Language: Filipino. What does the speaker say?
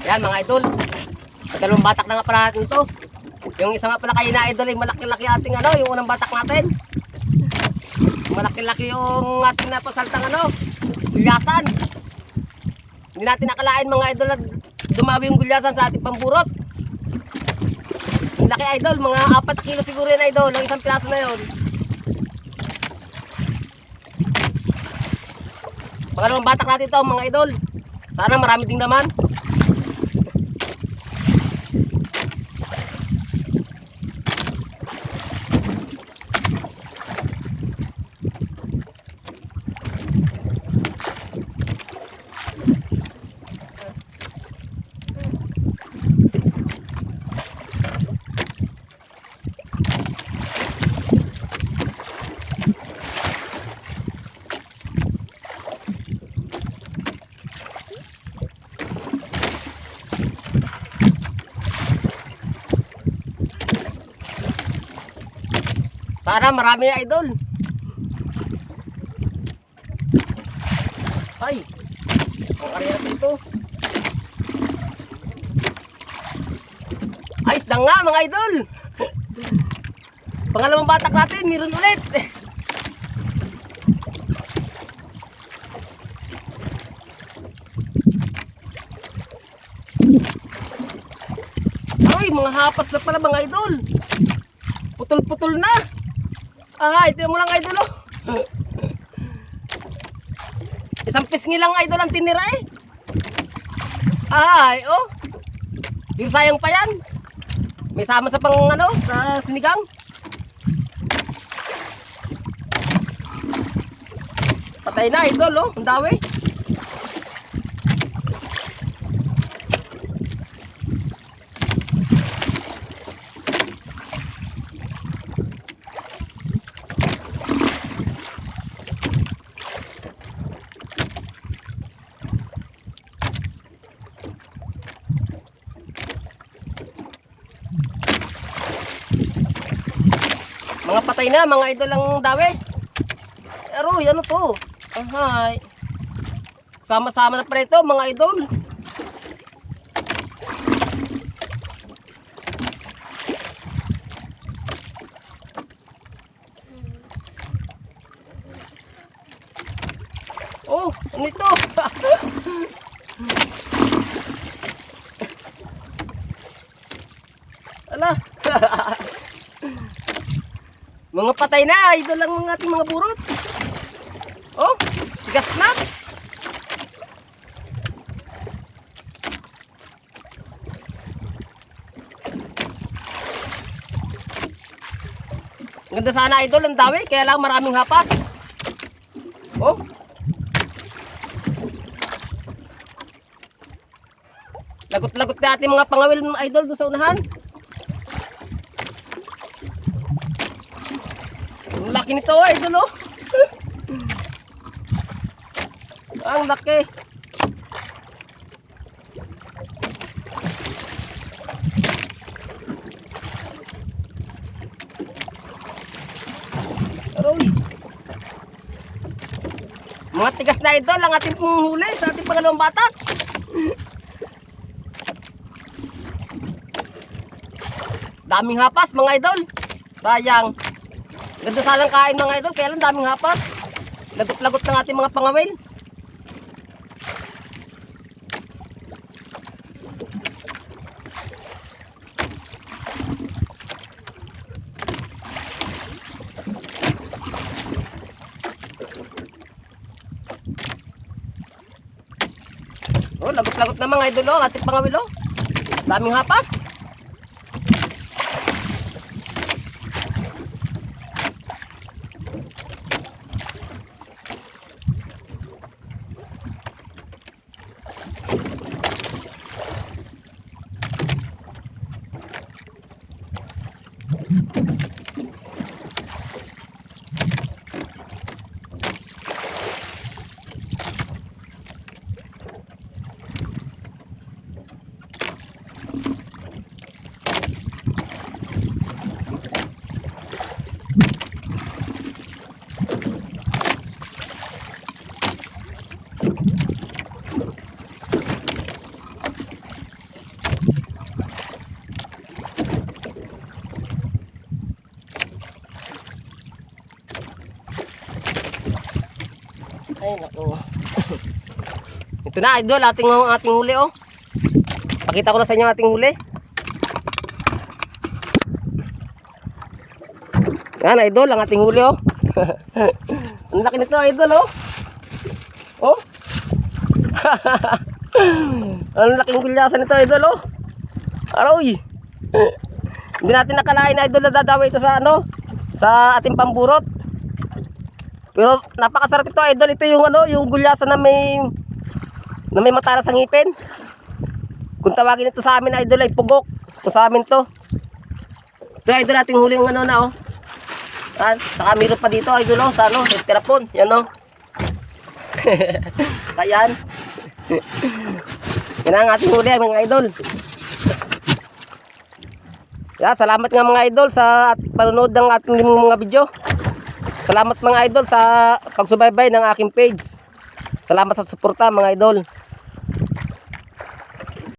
Yan mga idol. Dalawang batak na nga pala natin ito. Yung isa nga pala kayo na idol ay malaki-laki ating ano, yung unang batak natin. Malaki-laki yung ating napasaltang ano, gulyasan. Hindi natin nakalain mga idol na dumawi yung gulyasan sa ating pamburot. Yung laki idol, mga 4 kilo siguro yun idol, ang isang piraso na yun. Pangalawang batak natin ito mga idol. Sana marami ding naman. Sana marami na idol. Ay, ang karera dito. Ay, isda nga mga idol. Pangalawang batak natin, meron ulit. Ay, mga hapas na pala mga idol. Putol-putol na. Ito mo lang idol oh. Isang pisngi lang idol ang tinira eh. Oh. Yung sayang pa yan. May sama sa pang ano, sa sinigang. Patay na idol oh, ang dawi. Mga patay na, mga idol ang dawi. Pero, ano to? Ahay. Sama-sama na pala ito, mga idol. Oh, ano ito? Ala. Mga patay na, idol lang ng ating mga burot. Oh, tigas na. Ganda sana idol, ang dawi, kaya lang maraming hapas. Oh. Lagot-lagot na ating mga pangawil idol doon sa unahan. Ang laki nito idol oh. Ang laki. Aroy. Mga tigas na idol ang ating huli sa ating pangalawang batak. Daming hapas mga idol. Sayang. Ganda sanang kain mga idol, kaya lang daming hapas. Lagot-lagot ng ating mga pangawil. Oh, lagot-lagot na mga idol, ating pangawil oh. Daming hapas. Ay, naku. Ito na, idol, ating huli, oh. Pakita ko na sa inyo ating huli. Yan, idol, ang ating huli, oh. Ang laki nito, idol, oh. Oh. Ang laking gulyasan nito, idol, oh. Aroy. Hindi natin nakalain, idol, na dadawi ito sa ano, sa ating pamburot. Pero napakasarap ito, idol. Ito yung ano, yung gulyasan na may matalas sa ngipin. Kung tawagin ito sa amin, idol, ay pugok. Kung sa amin to. Ito, idol, ating huling ano na, oh. Saka meron pa dito, idol, oh, sa ano, esterapon. Yan, oh. Ayan. Yan ang ating huli, mga idol. Yeah, salamat nga mga idol sa panonood ng ating mga video. Salamat mga idol sa pagsubaybay ng aking page. Salamat sa suporta mga idol.